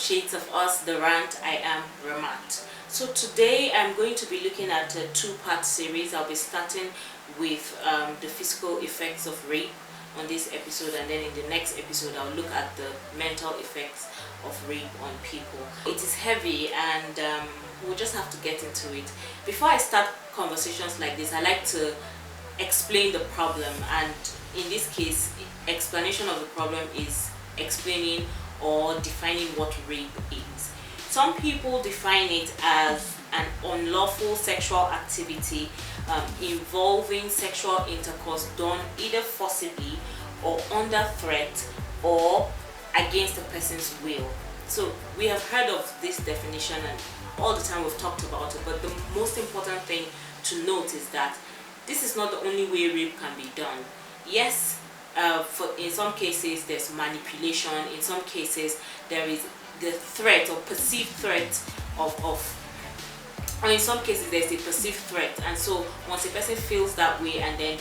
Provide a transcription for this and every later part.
Shades of Us, The Rant. I am Ramat. So today I'm going to be looking at a two-part series. I'll be starting with the physical effects of rape on this episode, and then in the next episode I'll look at the mental effects of rape on people. It is heavy and we'll just have to get into it. Before I start conversations like this, I like to explain the problem, and in this case, explanation of the problem is explaining or defining what rape is. Some people define it as an unlawful sexual activity involving sexual intercourse done either forcibly or under threat or against a person's will. So we have heard of this definition and all the time we've talked about it, but the most important thing to note is that this is not the only way rape can be done. Yes, in some cases there's manipulation, in some cases there is the threat or perceived threat or in some cases there's a perceived threat, and so once a person feels that way and then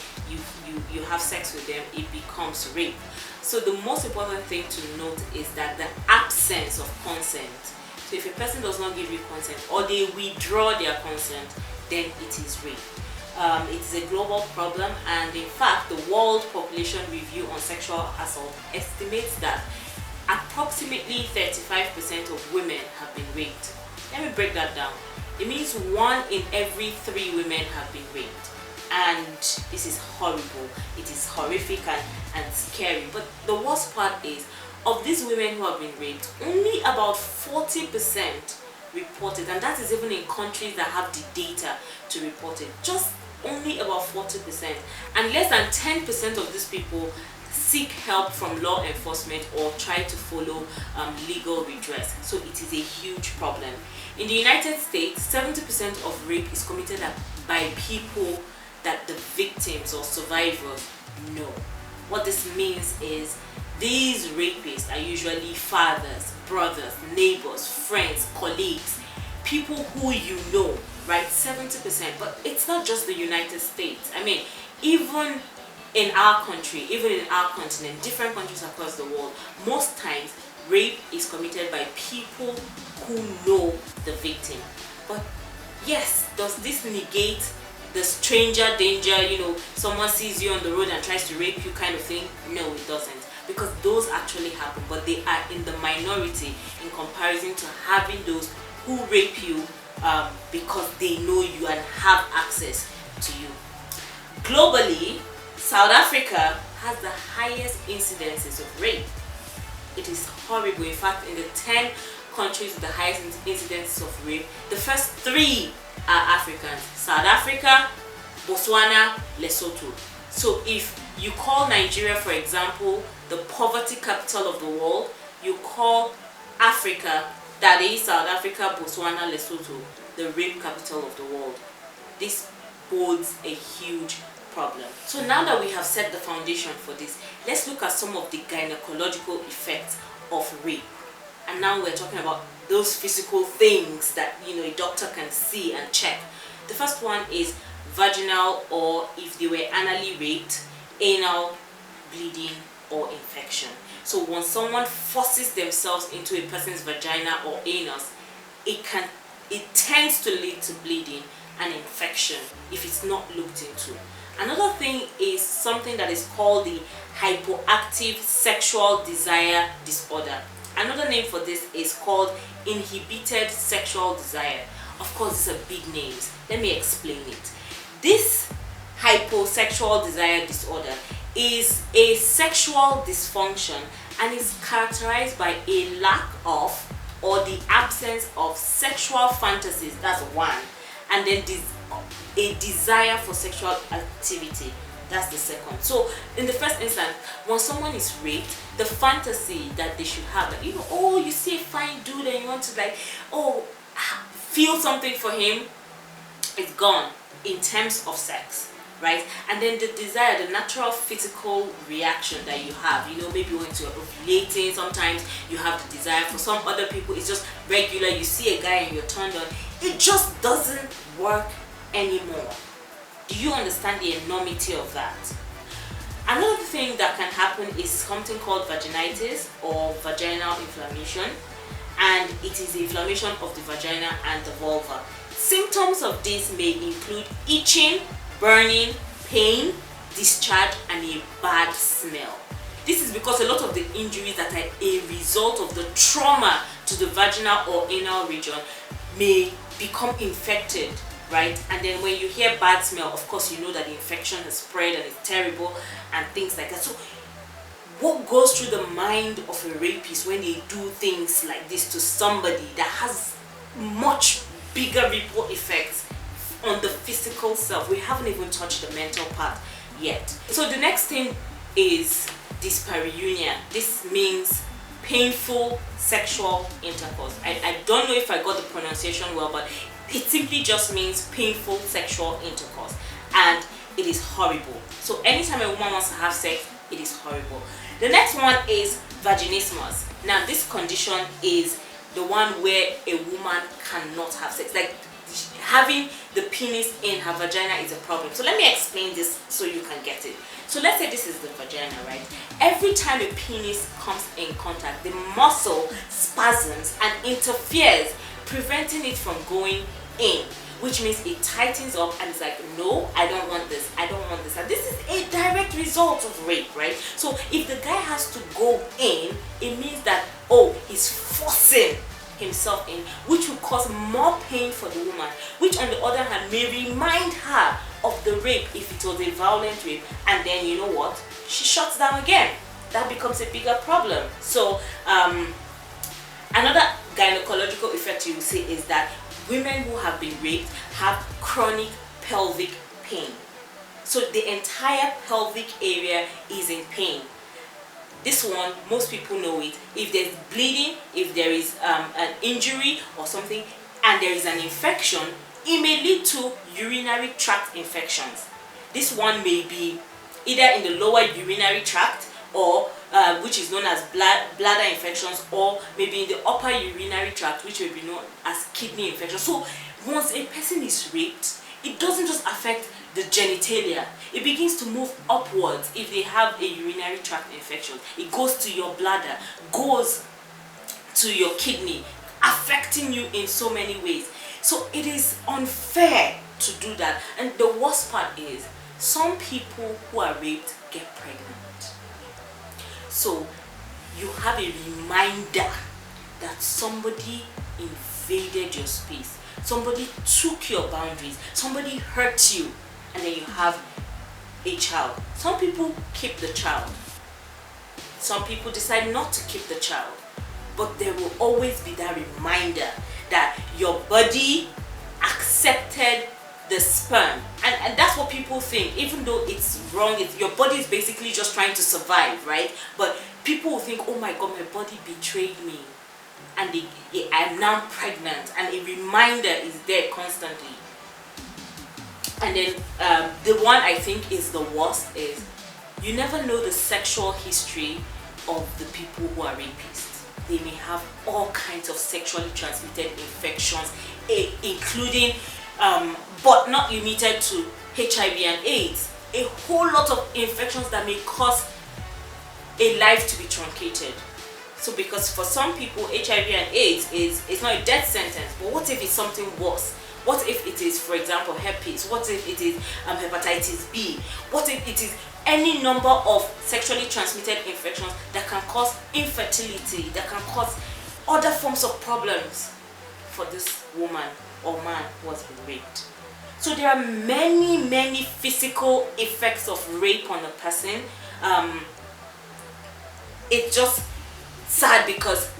you have sex with them, it becomes rape. So the most important thing to note is that the absence of consent. So if a person does not give you consent or they withdraw their consent, then it is rape. It is a global problem, and in fact the World Population Review on Sexual Assault estimates that approximately 35% of women have been raped. Let me break that down. It means 1 in every 3 women have been raped, and this is horrible. It is horrific and scary. But the worst part is, of these women who have been raped, only about 40% reported, and that is even in countries that have the data to report it. Just only about 40%, and less than 10% of these people seek help from law enforcement or try to follow legal redress. So it is a huge problem. In the United States, 70% of rape is committed by people that the victims or survivors know. What this means is these rapists are usually fathers, brothers, neighbors, friends, colleagues, people who you know, right? 70%. But it's not just the United States. I mean, even in our country, even in our continent, different countries across the world, most times rape is committed by people who know the victim. But yes, does this negate the stranger danger, someone sees you on the road and tries to rape you kind of thing? No, it doesn't, because those actually happen, but they are in the minority in comparison to having those who rape you because they know you and have access to you. Globally, South Africa has the highest incidences of rape. It is horrible. In fact, in the 10 countries with the highest incidences of rape, the first 3 are Africans: South Africa, Botswana, Lesotho. So if you call Nigeria, for example, the poverty capital of the world, you call Africa, that is South Africa, Botswana, Lesotho, the rape capital of the world. This bodes a huge problem. So now that we have set the foundation for this, let's look at some of the gynecological effects of rape. And now we're talking about those physical things that a doctor can see and check. The first one is vaginal, or if they were anally raped, anal bleeding or infection. So when someone forces themselves into a person's vagina or anus, it tends to lead to bleeding and infection if it's not looked into. Another thing is something that is called the hypoactive sexual desire disorder. Another name for this is called inhibited sexual desire. Of course, these are big names. Let me explain it. This hyposexual desire disorder is a sexual dysfunction and is characterized by a lack of or the absence of sexual fantasies. That's one. And then a desire for sexual activity. That's the second. So in the first instance, when someone is raped, the fantasy that they should have, like, you see a fine dude and you want to feel something for him, is gone in terms of sex, right? And then the desire, the natural physical reaction that you have, maybe when you're ovulating, sometimes you have the desire. For some other people, it's just regular. You see a guy and you're turned on. It just doesn't work anymore. Do you understand the enormity of that? Another thing that can happen is something called vaginitis or vaginal inflammation. and it is the inflammation of the vagina and the vulva. Symptoms of this may include itching, burning, pain, discharge, and a bad smell. This is because a lot of the injuries that are a result of the trauma to the vaginal or anal region may become infected, right? And then when you hear bad smell, of course you know that the infection has spread and it's terrible and things like that. So what goes through the mind of a rapist when they do things like this to somebody that has much bigger ripple effects on the physical self? We haven't even touched the mental part yet. So the next thing is dyspareunia. This means painful sexual intercourse. I don't know if I got the pronunciation well, but it simply just means painful sexual intercourse, and it is horrible. So anytime a woman wants to have sex, it is horrible. The next one is vaginismus. Now this condition is the one where a woman cannot have sex. Like having the penis in her vagina is a problem. So let me explain this so you can get it. So let's say this is the vagina, right? Every time a penis comes in contact, the muscle spasms and interferes, preventing it from going in, which means it tightens up and it's like, no, I don't want this, I don't want this. And this is a direct result of rape, right? So if the guy has to go in, it means that, oh, he's forcing himself in, which will cause more pain for the woman, which on the other hand may remind her of the rape if it was a violent rape, and then you know what, she shuts down again. That becomes a bigger problem. So another gynecological effect you will see is that women who have been raped have chronic pelvic pain. So the entire pelvic area is in pain. This one, most people know it. If there's bleeding, if there is an injury or something, and there is an infection, it may lead to urinary tract infections. This one may be either in the lower urinary tract, or which is known as bladder infections, or maybe in the upper urinary tract, which will be known as kidney infection. So once a person is raped, it doesn't just affect the genitalia, it begins to move upwards. If they have a urinary tract infection, it goes to your bladder, goes to your kidney, affecting you in so many ways. So it is unfair to do that. And the worst part is, some people who are raped get pregnant. So you have a reminder that somebody invaded your space, somebody took your boundaries, somebody hurt you, and then you have a child. Some people keep the child. Some people decide not to keep the child. But there will always be that reminder that your body accepted the sperm. And that's what people think. Even though it's wrong, your body is basically just trying to survive, right? But people will think, oh my God, my body betrayed me, and I'm now pregnant, and a reminder is there constantly. And then the one I think is the worst is, you never know the sexual history of the people who are rapists. They may have all kinds of sexually transmitted infections, including but not limited to HIV and AIDS. A whole lot of infections that may cause a life to be truncated. So because for some people, HIV and AIDS is not a death sentence, but what if it's something worse? What if it is, for example, herpes? What if it is hepatitis B? What if it is any number of sexually transmitted infections that can cause infertility, that can cause other forms of problems for this woman or man who has been raped? So there are many physical effects of rape on a person. It's just sad because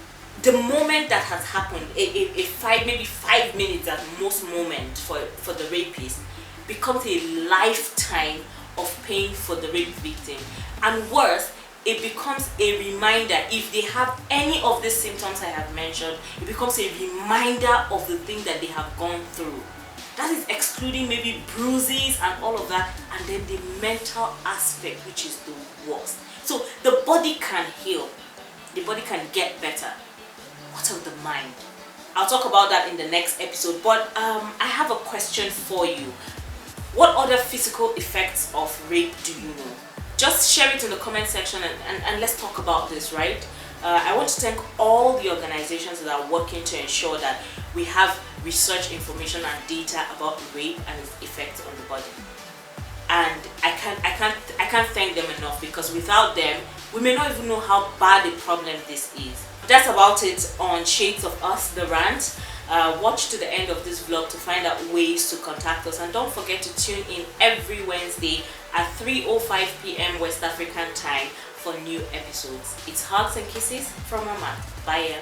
the moment that has happened, maybe 5 minutes at most moment for the rapist, becomes a lifetime of pain for the rape victim. And worse, it becomes a reminder. If they have any of the symptoms I have mentioned, it becomes a reminder of the thing that they have gone through. That is excluding maybe bruises and all of that, and then the mental aspect, which is the worst. So the body can heal, the body can get better. What of the mind? I'll talk about that in the next episode, but I have a question for you. What other physical effects of rape do you know? Just share it in the comment section and let's talk about this, right? I want to thank all the organizations that are working to ensure that we have research information and data about rape and its effects on the body. And I can't thank them enough, because without them, we may not even know how bad a problem this is. That's about it on Shades of Us, the rant. Watch to the end of this vlog to find out ways to contact us, and don't forget to tune in every Wednesday at 3:05 p.m. West African time for new episodes. It's hugs and kisses from Mama. Bye.